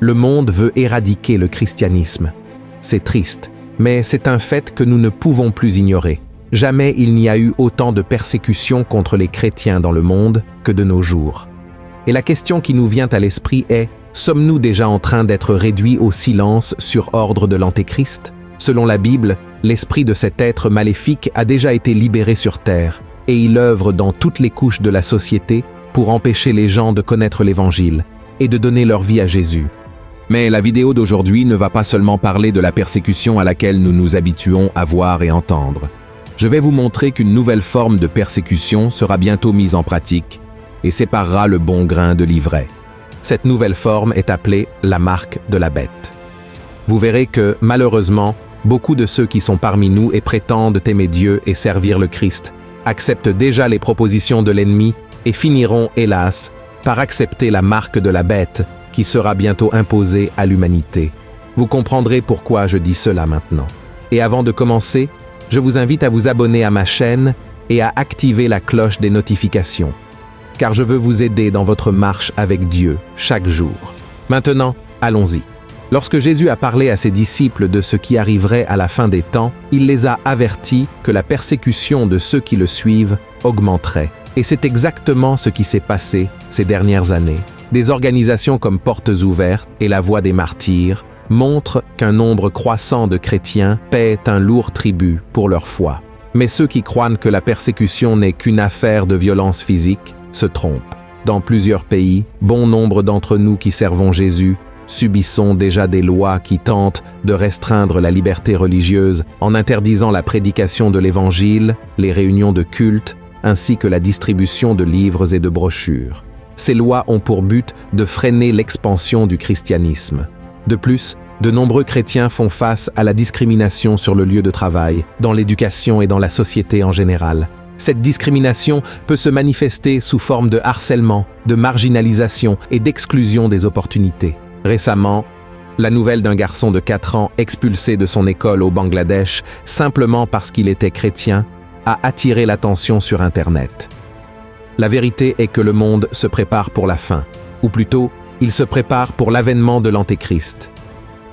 Le monde veut éradiquer le christianisme. C'est triste, mais c'est un fait que nous ne pouvons plus ignorer. Jamais il n'y a eu autant de persécutions contre les chrétiens dans le monde que de nos jours. Et la question qui nous vient à l'esprit est, sommes-nous déjà en train d'être réduits au silence sur ordre de l'Antéchrist? Selon la Bible, l'esprit de cet être maléfique a déjà été libéré sur terre, et il œuvre dans toutes les couches de la société pour empêcher les gens de connaître l'Évangile et de donner leur vie à Jésus. Mais la vidéo d'aujourd'hui ne va pas seulement parler de la persécution à laquelle nous nous habituons à voir et entendre. Je vais vous montrer qu'une nouvelle forme de persécution sera bientôt mise en pratique et séparera le bon grain de l'ivraie. Cette nouvelle forme est appelée la marque de la bête. Vous verrez que, malheureusement, beaucoup de ceux qui sont parmi nous et prétendent aimer Dieu et servir le Christ acceptent déjà les propositions de l'ennemi et finiront, hélas, par accepter la marque de la bête qui sera bientôt imposée à l'humanité. Vous comprendrez pourquoi je dis cela maintenant. Et avant de commencer, je vous invite à vous abonner à ma chaîne et à activer la cloche des notifications, car je veux vous aider dans votre marche avec Dieu chaque jour. Maintenant, allons-y. Lorsque Jésus a parlé à ses disciples de ce qui arriverait à la fin des temps, il les a avertis que la persécution de ceux qui le suivent augmenterait. Et c'est exactement ce qui s'est passé ces dernières années. Des organisations comme Portes Ouvertes et la Voix des Martyrs montrent qu'un nombre croissant de chrétiens paient un lourd tribut pour leur foi. Mais ceux qui croient que la persécution n'est qu'une affaire de violence physique se trompent. Dans plusieurs pays, bon nombre d'entre nous qui servons Jésus subissons déjà des lois qui tentent de restreindre la liberté religieuse en interdisant la prédication de l'Évangile, les réunions de culte, ainsi que la distribution de livres et de brochures. Ces lois ont pour but de freiner l'expansion du christianisme. De plus, de nombreux chrétiens font face à la discrimination sur le lieu de travail, dans l'éducation et dans la société en général. Cette discrimination peut se manifester sous forme de harcèlement, de marginalisation et d'exclusion des opportunités. Récemment, la nouvelle d'un garçon de 4 ans expulsé de son école au Bangladesh simplement parce qu'il était chrétien a attiré l'attention sur Internet. La vérité est que le monde se prépare pour la fin, ou plutôt, il se prépare pour l'avènement de l'Antéchrist.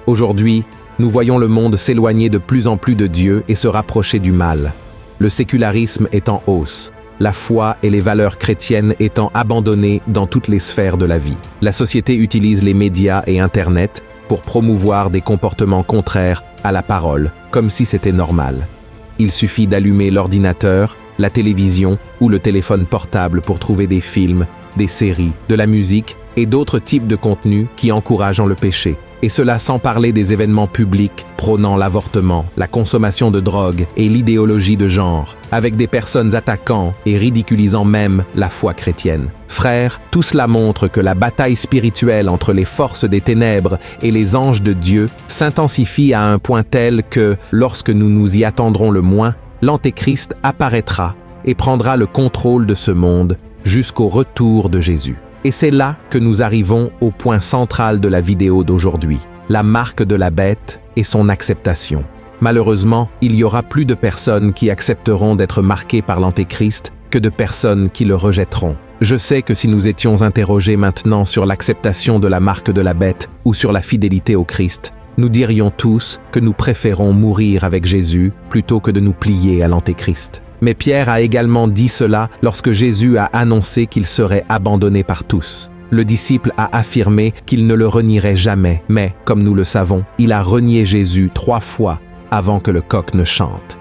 Aujourd'hui, nous voyons le monde s'éloigner de plus en plus de Dieu et se rapprocher du mal. Le sécularisme est en hausse, la foi et les valeurs chrétiennes étant abandonnées dans toutes les sphères de la vie. La société utilise les médias et Internet pour promouvoir des comportements contraires à la parole, comme si c'était normal. Il suffit d'allumer l'ordinateur, la télévision ou le téléphone portable pour trouver des films, des séries, de la musique et d'autres types de contenus qui encouragent le péché. Et cela sans parler des événements publics prônant l'avortement, la consommation de drogue et l'idéologie de genre, avec des personnes attaquant et ridiculisant même la foi chrétienne. Frères, tout cela montre que la bataille spirituelle entre les forces des ténèbres et les anges de Dieu s'intensifie à un point tel que, lorsque nous nous y attendrons le moins, l'Antéchrist apparaîtra et prendra le contrôle de ce monde jusqu'au retour de Jésus. Et c'est là que nous arrivons au point central de la vidéo d'aujourd'hui, la marque de la bête et son acceptation. Malheureusement, il y aura plus de personnes qui accepteront d'être marquées par l'Antéchrist que de personnes qui le rejetteront. Je sais que si nous étions interrogés maintenant sur l'acceptation de la marque de la bête ou sur la fidélité au Christ, nous dirions tous que nous préférons mourir avec Jésus plutôt que de nous plier à l'Antéchrist. Mais Pierre a également dit cela lorsque Jésus a annoncé qu'il serait abandonné par tous. Le disciple a affirmé qu'il ne le renierait jamais, mais, comme nous le savons, il a renié Jésus 3 fois avant que le coq ne chante.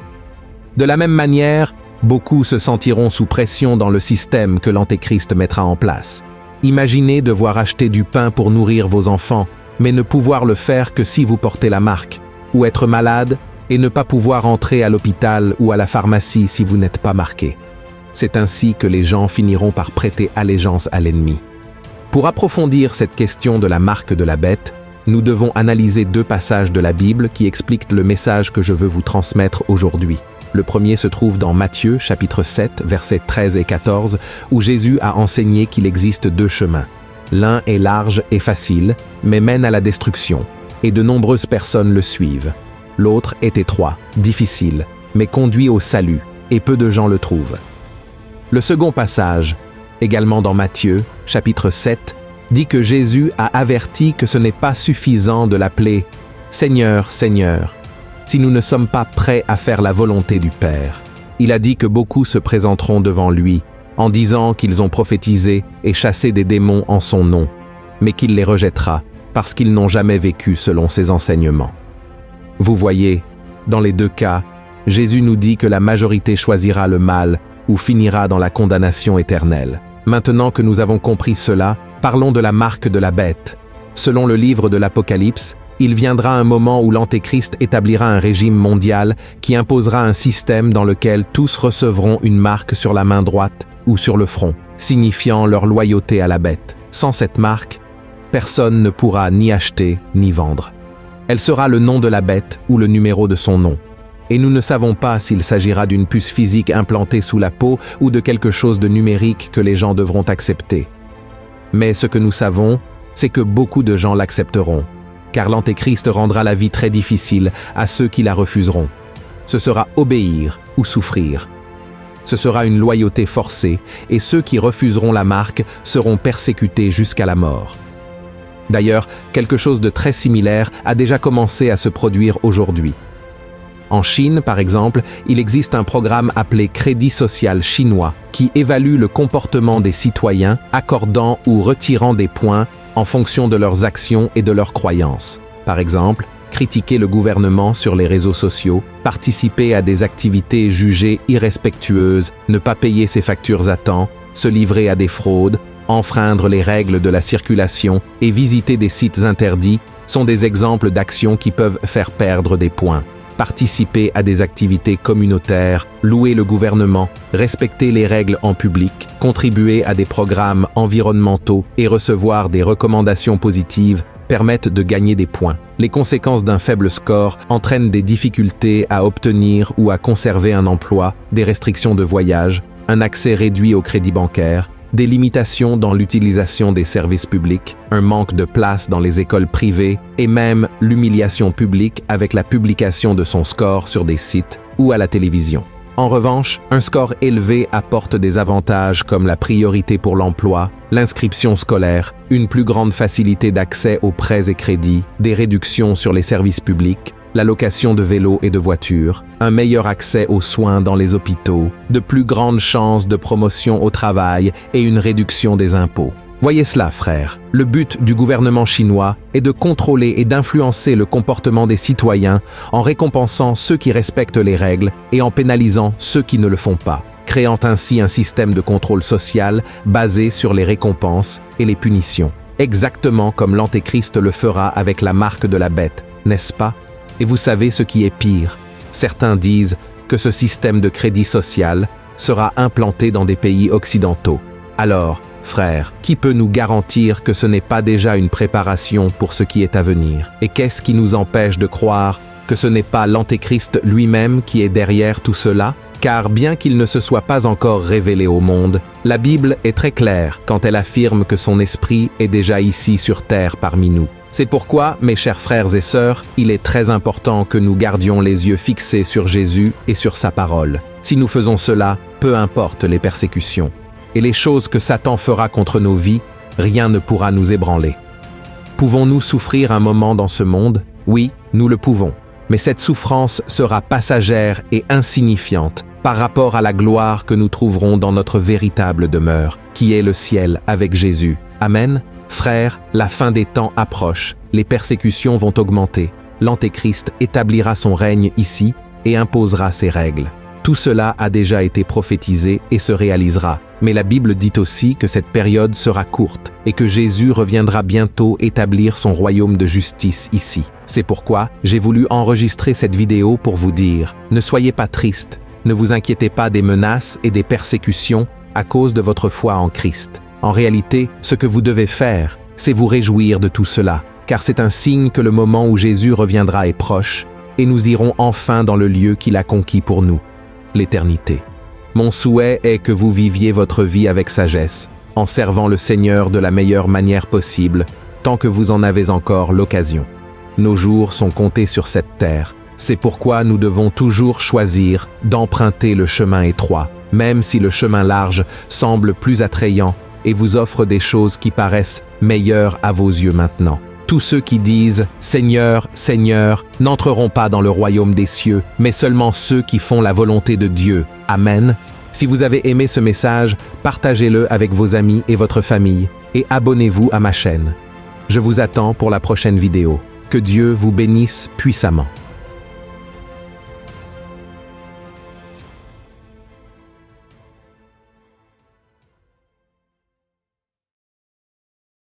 De la même manière, beaucoup se sentiront sous pression dans le système que l'Antéchrist mettra en place. Imaginez devoir acheter du pain pour nourrir vos enfants, mais ne pouvoir le faire que si vous portez la marque, ou être malade et ne pas pouvoir entrer à l'hôpital ou à la pharmacie si vous n'êtes pas marqué. C'est ainsi que les gens finiront par prêter allégeance à l'ennemi. Pour approfondir cette question de la marque de la bête, nous devons analyser 2 passages de la Bible qui expliquent le message que je veux vous transmettre aujourd'hui. Le premier se trouve dans Matthieu, chapitre 7, versets 13 et 14, où Jésus a enseigné qu'il existe 2 chemins. L'un est large et facile, mais mène à la destruction, et de nombreuses personnes le suivent. L'autre est étroit, difficile, mais conduit au salut, et peu de gens le trouvent. Le second passage, également dans Matthieu, chapitre 7, dit que Jésus a averti que ce n'est pas suffisant de l'appeler « Seigneur, Seigneur », si nous ne sommes pas prêts à faire la volonté du Père. Il a dit que beaucoup se présenteront devant lui, en disant qu'ils ont prophétisé et chassé des démons en son nom, mais qu'il les rejettera parce qu'ils n'ont jamais vécu selon ses enseignements. Vous voyez, dans les deux cas, Jésus nous dit que la majorité choisira le mal ou finira dans la condamnation éternelle. Maintenant que nous avons compris cela, parlons de la marque de la bête. Selon le livre de l'Apocalypse, il viendra un moment où l'Antéchrist établira un régime mondial qui imposera un système dans lequel tous recevront une marque sur la main droite ou sur le front, signifiant leur loyauté à la bête. Sans cette marque, personne ne pourra ni acheter ni vendre. Elle sera le nom de la bête ou le numéro de son nom. Et nous ne savons pas s'il s'agira d'une puce physique implantée sous la peau ou de quelque chose de numérique que les gens devront accepter. Mais ce que nous savons, c'est que beaucoup de gens l'accepteront, car l'Antéchrist rendra la vie très difficile à ceux qui la refuseront. Ce sera obéir ou souffrir. Ce sera une loyauté forcée, et ceux qui refuseront la marque seront persécutés jusqu'à la mort. D'ailleurs, quelque chose de très similaire a déjà commencé à se produire aujourd'hui. En Chine, par exemple, il existe un programme appelé Crédit social chinois qui évalue le comportement des citoyens, accordant ou retirant des points en fonction de leurs actions et de leurs croyances. Par exemple, critiquer le gouvernement sur les réseaux sociaux, participer à des activités jugées irrespectueuses, ne pas payer ses factures à temps, se livrer à des fraudes, enfreindre les règles de la circulation et visiter des sites interdits sont des exemples d'actions qui peuvent faire perdre des points. Participer à des activités communautaires, louer le gouvernement, respecter les règles en public, contribuer à des programmes environnementaux et recevoir des recommandations positives permettent de gagner des points. Les conséquences d'un faible score entraînent des difficultés à obtenir ou à conserver un emploi, des restrictions de voyage, un accès réduit au crédit bancaire, des limitations dans l'utilisation des services publics, un manque de place dans les écoles privées et même l'humiliation publique avec la publication de son score sur des sites ou à la télévision. En revanche, un score élevé apporte des avantages comme la priorité pour l'emploi, l'inscription scolaire, une plus grande facilité d'accès aux prêts et crédits, des réductions sur les services publics, la location de vélos et de voitures, un meilleur accès aux soins dans les hôpitaux, de plus grandes chances de promotion au travail et une réduction des impôts. Voyez cela, frères. Le but du gouvernement chinois est de contrôler et d'influencer le comportement des citoyens en récompensant ceux qui respectent les règles et en pénalisant ceux qui ne le font pas, créant ainsi un système de contrôle social basé sur les récompenses et les punitions. Exactement comme l'Antéchrist le fera avec la marque de la bête, n'est-ce pas? Et vous savez ce qui est pire? Certains disent que ce système de crédit social sera implanté dans des pays occidentaux. Alors, frères, qui peut nous garantir que ce n'est pas déjà une préparation pour ce qui est à venir? Et qu'est-ce qui nous empêche de croire que ce n'est pas l'Antéchrist lui-même qui est derrière tout cela? Car bien qu'il ne se soit pas encore révélé au monde, la Bible est très claire quand elle affirme que son esprit est déjà ici sur terre parmi nous. C'est pourquoi, mes chers frères et sœurs, il est très important que nous gardions les yeux fixés sur Jésus et sur sa parole. Si nous faisons cela, peu importe les persécutions. Et les choses que Satan fera contre nos vies, rien ne pourra nous ébranler. Pouvons-nous souffrir un moment dans ce monde? Oui, nous le pouvons. Mais cette souffrance sera passagère et insignifiante par rapport à la gloire que nous trouverons dans notre véritable demeure, qui est le ciel avec Jésus. Amen. Frères, la fin des temps approche, les persécutions vont augmenter, l'Antéchrist établira son règne ici et imposera ses règles. Tout cela a déjà été prophétisé et se réalisera, mais la Bible dit aussi que cette période sera courte et que Jésus reviendra bientôt établir son royaume de justice ici. C'est pourquoi j'ai voulu enregistrer cette vidéo pour vous dire, ne soyez pas tristes, ne vous inquiétez pas des menaces et des persécutions à cause de votre foi en Christ. En réalité, ce que vous devez faire, c'est vous réjouir de tout cela, car c'est un signe que le moment où Jésus reviendra est proche, et nous irons enfin dans le lieu qu'il a conquis pour nous, l'éternité. Mon souhait est que vous viviez votre vie avec sagesse, en servant le Seigneur de la meilleure manière possible, tant que vous en avez encore l'occasion. Nos jours sont comptés sur cette terre, c'est pourquoi nous devons toujours choisir d'emprunter le chemin étroit, même si le chemin large semble plus attrayant et vous offre des choses qui paraissent meilleures à vos yeux maintenant. Tous ceux qui disent « Seigneur, Seigneur » n'entreront pas dans le royaume des cieux, mais seulement ceux qui font la volonté de Dieu. Amen. Si vous avez aimé ce message, partagez-le avec vos amis et votre famille, et abonnez-vous à ma chaîne. Je vous attends pour la prochaine vidéo. Que Dieu vous bénisse puissamment.